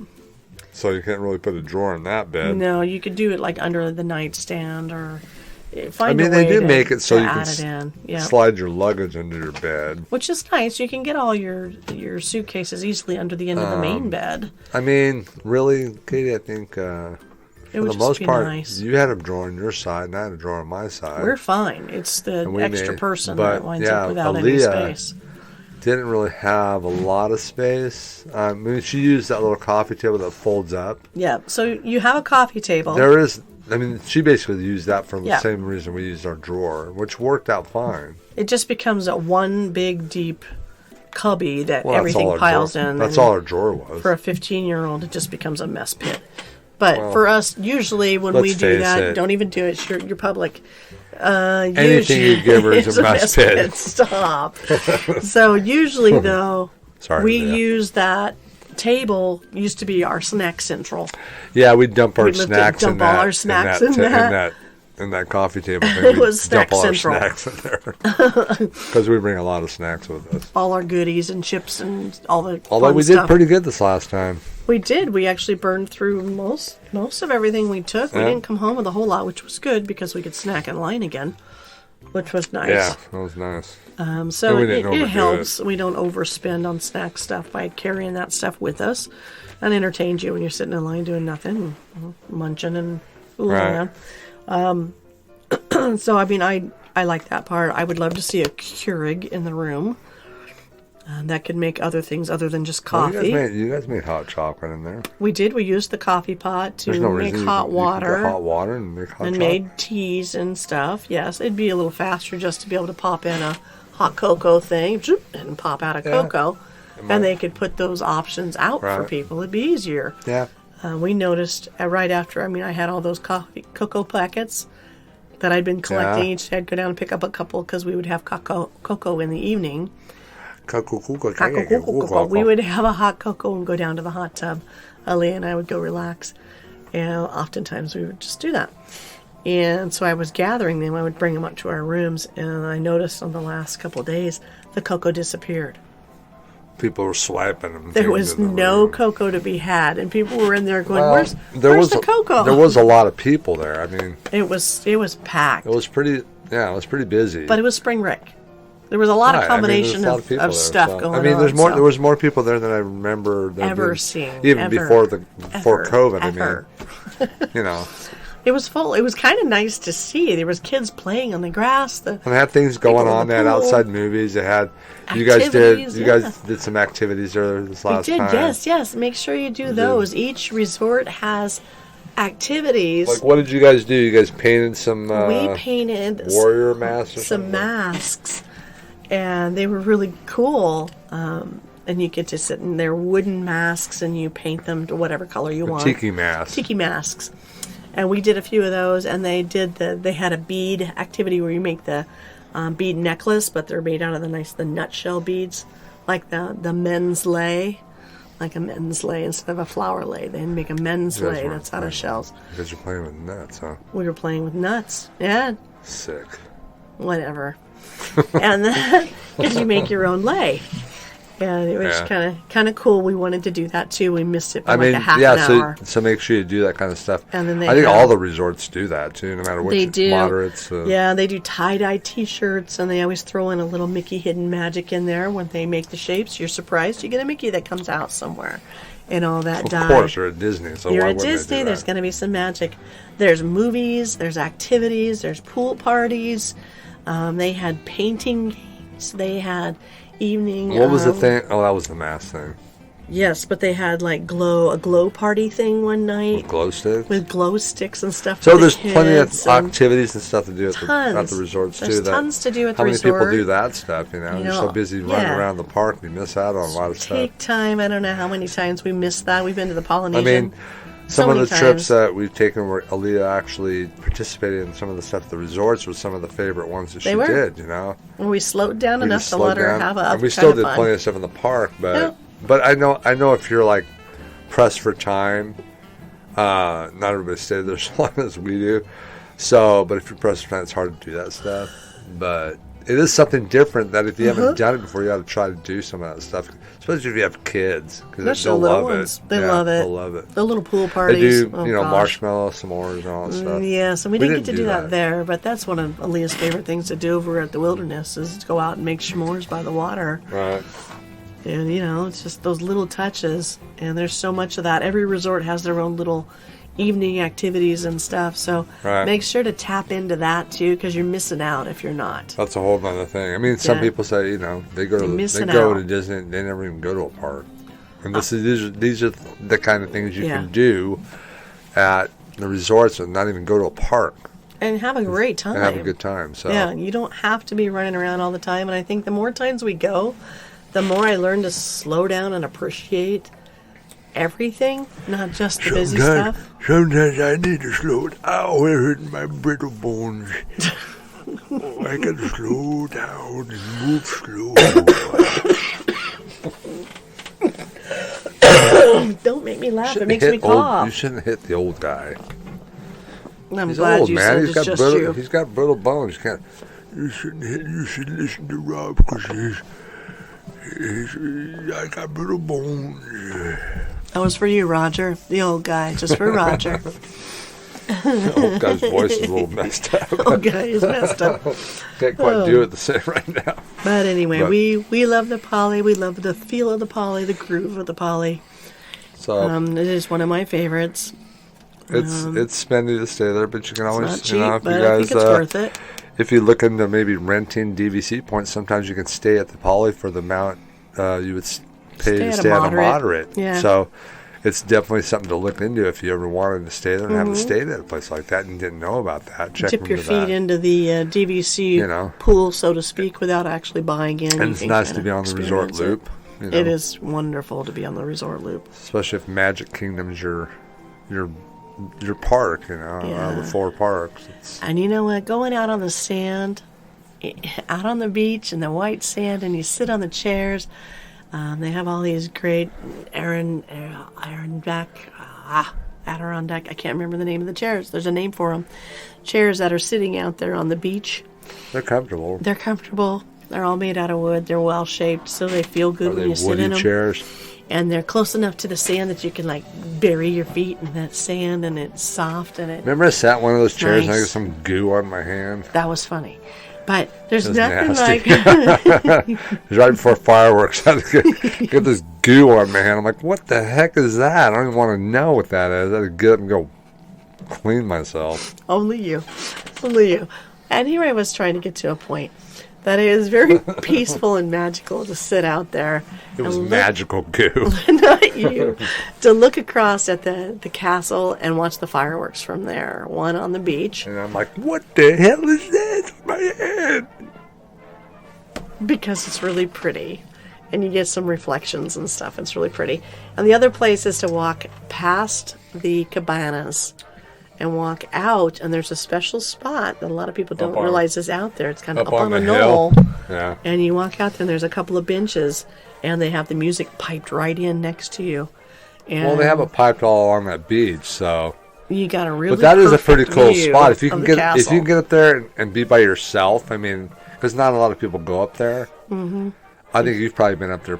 So you can't really put a drawer in that bed. No, you could do it like under the nightstand or. They do make it so you can slide your luggage under your bed. Which is nice. You can get all your suitcases easily under the end of the main bed. I mean, really, Katie, I think for the most part, nice. You had a drawer on your side and I had a drawer on my side. We're fine. It's the extra person that winds up without any space. Didn't really have a lot of space. I mean, she used that little coffee table that folds up. Yeah, so you have a coffee table. She basically used that for the same reason we used our drawer, which worked out fine. It just becomes a one big, deep cubby that everything piles in. That's all our drawer was. For a 15-year-old, it just becomes a mess pit. But for us, usually when we do that, don't even do it. You're public. Anything you give her is a mess pit. Stop. So usually, though, we use that table used to be our snack central. Yeah, we'd dump our snacks in that. All our snacks in that coffee table thing. It was snack dump all central. Our snacks in there because we bring a lot of snacks with us. All our goodies and chips and all the. Although we did pretty good this last time. We did. We actually burned through most of everything we took. We didn't come home with a whole lot, which was good because we could snack in line again, which was nice. Yeah, that was nice. So it helps. We don't overspend on snack stuff by carrying that stuff with us, and entertains you when you're sitting in line doing nothing, munching and fooling around. So I mean, I like that part. I would love to see a Keurig in the room. That could make other things other than just coffee. Well, you guys made hot chocolate in there. We did. We used the coffee pot to make hot water. You could get hot water and make hot chocolate. And made teas and stuff. Yes, it'd be a little faster just to be able to pop in a hot cocoa thing and pop out a cocoa. And they could put those options out for people. It'd be easier. Yeah. We noticed right after, I had all those cocoa packets that I'd been collecting. Each day I'd go down and pick up a couple because we would have cocoa in the evening. We would have a hot cocoa and go down to the hot tub. Aaliyah and I would go relax. And oftentimes we would just do that. And so I was gathering them. I would bring them up to our rooms. And I noticed on the last couple of days, the cocoa disappeared. People were swiping them. There was no cocoa to be had. And people were in there going, where's the cocoa? There was a lot of people there. I mean, it was packed. It was pretty busy. But it was spring break. There was a lot of combination of stuff going on. There was more people there than I remember ever seeing. Even before COVID. It was full. It was kind of nice to see. There was kids playing on the grass. And they had things going on. They had outside movies. They had you guys did some activities there this last time. We did. Yes. Make sure you do those. Each resort has activities. Like, what did you guys do? You guys painted some. We painted warrior masks. Or some masks. And they were really cool. And you get to sit in their wooden masks and you paint them to whatever color you want. Tiki masks. Tiki masks. And we did a few of those. And they had a bead activity where you make the bead necklace, but they're made out of the nutshell beads, like the men's lei. Like a men's lei instead of a flower lei. They make a men's lei that's out of shells. You guys are playing with nuts, huh? We were playing with nuts. Yeah. Sick. Whatever. And then, because you make your own lei. And it was kind of cool. We wanted to do that too. We missed it by like a half an hour. So make sure you do that kind of stuff. And then I think all the resorts do that too, no matter which moderates. Yeah, they do tie-dye T-shirts, and they always throw in a little Mickey hidden magic in there when they make the shapes. You're surprised you get a Mickey that comes out somewhere, and all that dye. Of course, you're at Disney, so you're why at wouldn't Disney. There's going to be some magic. There's movies. There's activities. There's pool parties. They had painting games. They had evening. What was the thing? Oh, that was the mask thing. Yes, but they had like a glow party thing one night. With glow sticks? With glow sticks and stuff. So there's plenty of activities and stuff to do at the resorts there's too. Tons to do at the resort. How many people do that stuff, you know? You're so busy running around the park, you miss out on a lot of stuff. Take time. I don't know how many times we missed that. We've been to the Polynesian. I mean, some of the trips that we've taken where Aaliyah actually participated in some of the stuff at the resorts was some of the favorite ones that she did, you know? Well, we slowed down enough to let her have a we still did plenty of stuff in the park, but I know if you're like pressed for time, not everybody stays there as long as we do. So, but if you're pressed for time, it's hard to do that stuff. But it is something different that if you haven't done it before, you got to try to do some of that stuff. Especially if you have kids, because they'll love it. They love it. They'll love it. The little pool parties. They do, marshmallows, s'mores, and all that stuff. Yeah, so we didn't get to do that there, but that's one of Aaliyah's favorite things to do over at the wilderness is to go out and make s'mores by the water. Right. And, it's just those little touches. And there's so much of that. Every resort has their own little evening activities and stuff. So make sure to tap into that, too, because you're missing out if you're not. That's a whole other thing. I mean, some people say, they go to Disney and they never even go to a park. And these are the kind of things you can do at the resorts and not even go to a park. And have a great time. And have a good time. So. Yeah, you don't have to be running around all the time. And I think the more times we go, the more I learn to slow down and appreciate everything, not just the busy stuff. Sometimes I need to slow it down. It hurting my brittle bones. I gotta slow down and move slow. Don't make me laugh. It makes me cough. You shouldn't hit the old guy. I'm glad old, you said it's just you. He's got brittle bones. You shouldn't hit. You should listen to Rob because I got brittle bones. That was for you, Roger. The old guy, just for Roger. The old guy's voice is a little messed up. The old guy is messed up. Can't quite do it the same right now. But anyway, we love the Poly. We love the feel of the Poly, the groove of the Poly. So it is one of my favorites. It's spendy to stay there, but you can always, it's not cheap, if but you guys, I think it's worth it. If you look into maybe renting DVC points, sometimes you can stay at the Poly for the amount you would pay to stay at a moderate. Yeah. So it's definitely something to look into if you ever wanted to stay there and haven't stayed at a place like that and didn't know about that. Dip your feet into the DVC pool, so to speak, without actually buying in. And it's nice to be on the resort loop. It is wonderful to be on the resort loop. Especially if Magic Kingdom's your park, the 4 parks. And you know what? Going out on the sand, out on the beach in the white sand, and you sit on the chairs. They have all these great Adirondack. I can't remember the name of the chairs. There's a name for them. Chairs that are sitting out there on the beach. They're comfortable. They're all made out of wood. They're well shaped, so they feel good when you sit in them. Chairs? And they're close enough to the sand that you can bury your feet in that sand, and it's soft and it. Remember, I sat in one of those chairs and I got some goo on my hand. That was funny, but there's nothing nasty. It was right before fireworks. I had to get this goo on my hand. I'm like, what the heck is that? I don't even want to know what that is. I had to get up and go clean myself. Only you. And here I was trying to get to a point that it is very peaceful and magical to sit out there. It was magical goo. Not you. To look across at the castle and watch the fireworks from there. One on the beach. And I'm like, what the hell is that on my head? Because it's really pretty. And you get some reflections and stuff. It's really pretty. And the other place is to walk past the cabanas and walk out, and there's a special spot that a lot of people don't realize is out there. It's kind of up on a hill. knoll. Yeah. And you walk out there, and there's a couple of benches, and they have the music piped right in next to you. And well, they have it piped all along that beach, so... You got a really But that is a pretty cool spot. If you can get up there and be by yourself, I mean, because not a lot of people go up there. Mm-hmm. I think you've probably been up there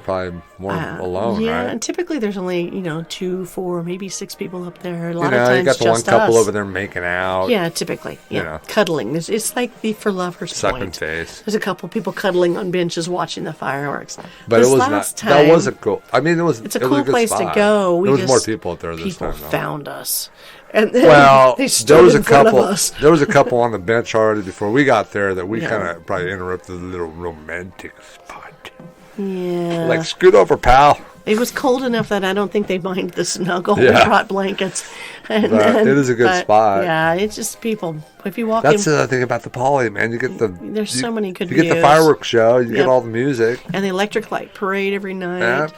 more alone, yeah, right? and typically there's only, 2, 4, maybe 6 people up there. A lot of times you got the one just couple us. over there making out. Yeah, typically. Yeah, cuddling. It's like the For Lovers Sucking point. face. There's a couple people cuddling on benches watching the fireworks. But it was not. That wasn't cool. I mean, it's a cool place to go. There was more people up there this time. People found us. And then they stood in front of us. There was a couple on the bench already before we got there that we kind of probably interrupted the little romantic spot. Yeah. Like, scoot over, pal. It was cold enough that I don't think they minded the snuggle. We brought blankets. And it is a good spot. Yeah, it's just people. If you walk That's the other thing about the Poly, man. You get there's so many good views. You get the fireworks show. You get all the music. And the electric light parade every night. Yeah.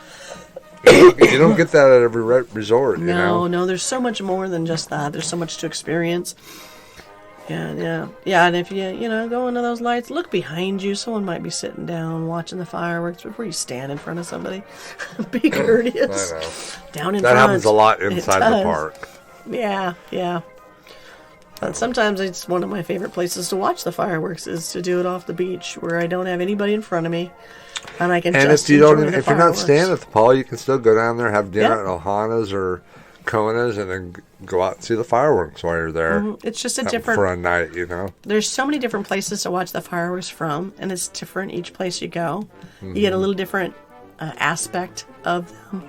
You don't get that at every resort, No, there's so much more than just that. There's so much to experience. Yeah, and if you go into those lights, look behind you. Someone might be sitting down watching the fireworks before you stand in front of somebody. Be courteous. I know. Down in that front. happens a lot inside the park. Yeah. But sometimes it's one of my favorite places to watch the fireworks is to do it off the beach where I don't have anybody in front of me. And I can just enjoy the fireworks. If you're not staying at the Poly, you can still go down there, have dinner at Ohana's or Kona's, and then go out and see the fireworks while you're there. Mm-hmm. It's just a different... For a night, There's so many different places to watch the fireworks from, and it's different each place you go. Mm-hmm. You get a little different aspect of them.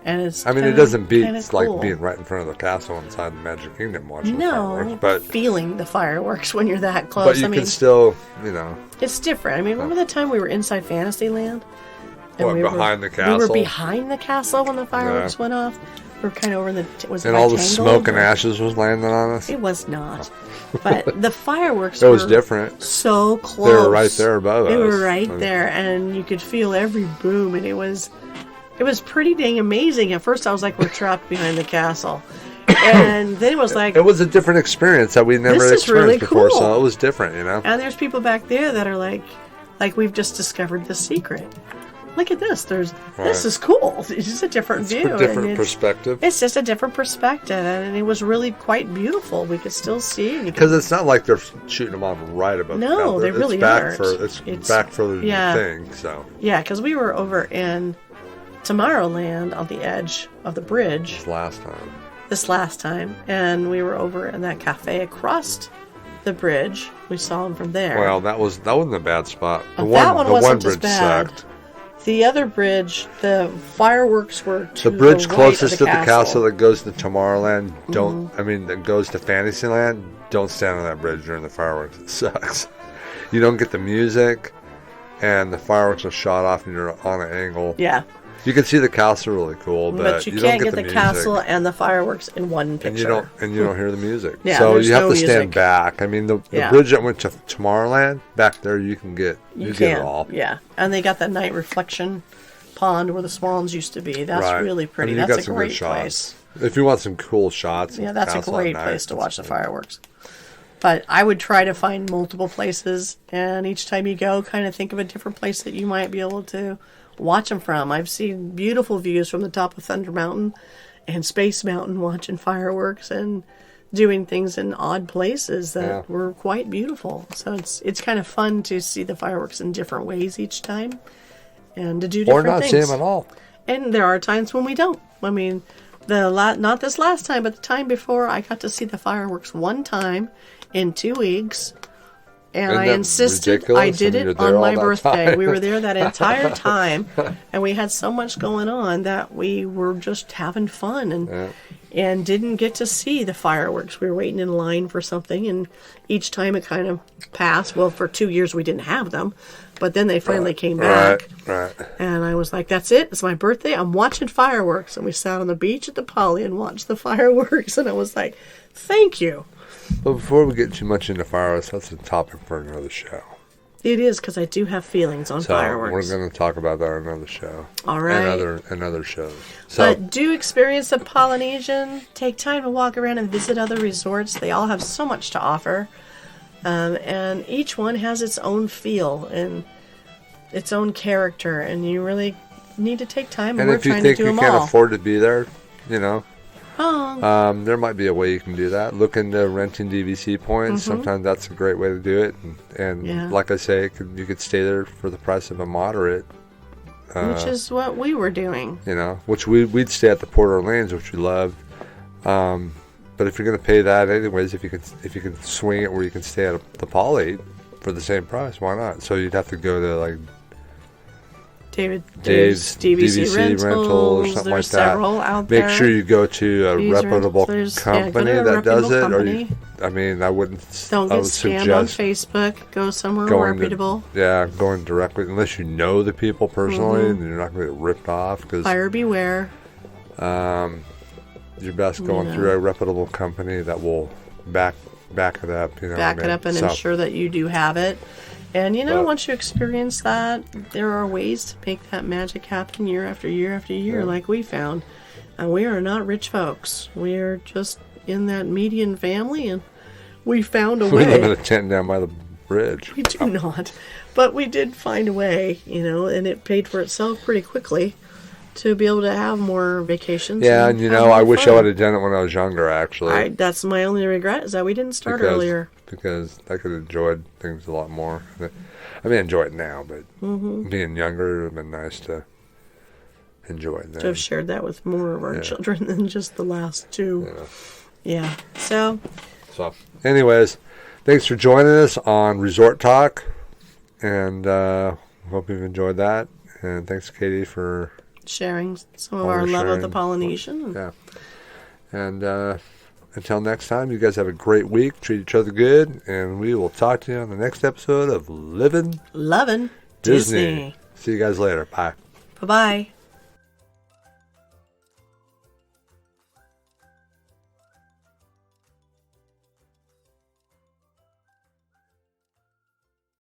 And it's it doesn't beat cool. like being right in front of the castle inside the Magic Kingdom watching the fireworks. But feeling the fireworks when you're that close. But you can still, It's different. I mean, remember the time we were inside Fantasyland? And behind the castle? We were behind the castle when the fireworks went off. We were kind of over in the... And all the smoke and ashes was landing on us? It was not. But the fireworks it was different. So close. They were right there above us. They were right there, and you could feel every boom, and it was pretty dang amazing. At first, I was like, we're trapped behind the castle. And then it was like... It was a different experience that we never experienced really before, cool. so it was different, And there's people back there that are like we've just discovered the secret. Look at this. This is cool. It's just a different view. A different perspective. It's just a different perspective, and it was really quite beautiful. We could still see. Because it's not like they're shooting them on right above the castle. They really aren't. It's back further than the thing, so... Yeah, because we were over in Tomorrowland on the edge of the bridge. This last time. And we were over in that cafe across the bridge. We saw them from there. Well, that wasn't a bad spot. The one bridge sucked. The other bridge, the fireworks were to the bridge right closest to the castle that goes to Tomorrowland. That goes to Fantasyland. Don't stand on that bridge during the fireworks. It sucks. You don't get the music, and the fireworks are shot off, and you're on an angle. Yeah. You can see the castle really cool, but you can't get the the castle and the fireworks in one picture. And you don't hear the music. Yeah, so you have to stand back. I mean, the bridge that went to Tomorrowland, back there you get it all. Yeah, and they got that night reflection pond where the swans used to be. That's really pretty. That's a great place. If you want some cool shots, that's a great place to watch the fireworks. But I would try to find multiple places, and each time you go, kind of think of a different place that you might be able to watch them from. I've seen beautiful views from the top of Thunder Mountain and Space Mountain watching fireworks and doing things in odd places that were quite beautiful. So it's kind of fun to see the fireworks in different ways each time and to do different things. Or not see them at all. And there are times when we don't. I mean, not this last time, but the time before, I got to see the fireworks one time in 2 weeks. And I insisted I did it on my birthday. We were there that entire time, and we had so much going on that we were just having fun and didn't get to see the fireworks. We were waiting in line for something, and each time it kind of passed. Well, for 2 years we didn't have them, but then they finally came back. Right. And I was like, that's it. It's my birthday. I'm watching fireworks. And we sat on the beach at the Poly and watched the fireworks, and I was like, thank you. But before we get too much into fireworks, that's a topic for another show. It is, because I do have feelings on fireworks. We're going to talk about that on another show. All right. And other shows. So, but do experience the Polynesian. Take time to walk around and visit other resorts. They all have so much to offer. And each one has its own feel and its own character. And you really need to take time. And we're trying to do them all. If you think you can't afford to be there, there might be a way you can do that. Look into renting DVC points. Sometimes that's a great way to do it. And like I say, you could stay there for the price of a moderate. Which is what we were doing. Which we'd stay at the Port Orleans, which we loved. But if you're going to pay that anyways, if you can swing it where you can stay at the Poly for the same price, why not? So you'd have to go to like Dave's DVC rental or something like that. Out Make sure you go to a reputable company that does it. Company. I wouldn't. Don't get scammed on Facebook. Go somewhere reputable. Going directly, unless you know the people personally, and you're not going to get ripped off. Buyer beware. You're best going through a reputable company that will back it up. Back it up and ensure that you do have it. And, once you experience that, there are ways to make that magic happen year after year after year, like we found. And we are not rich folks. We are just in that median family, and we found a way. We live in a tent down by the bridge. We do not. But we did find a way, and it paid for itself pretty quickly to be able to have more vacations. Yeah, and I wish I would have done it when I was younger, actually. That's my only regret, is that we didn't start earlier. Because I could have enjoyed things a lot more. I enjoy it now, but being younger, it would have been nice to enjoy it then. To have shared that with more of our children than just the last two. Yeah. So, anyways, thanks for joining us on Resort Talk, and hope you've enjoyed that. And thanks, Katie, for sharing some of our love of the Polynesian. Yeah. And until next time, you guys have a great week. Treat each other good. And we will talk to you on the next episode of Lovin' Disney. See you guys later. Bye. Bye-bye.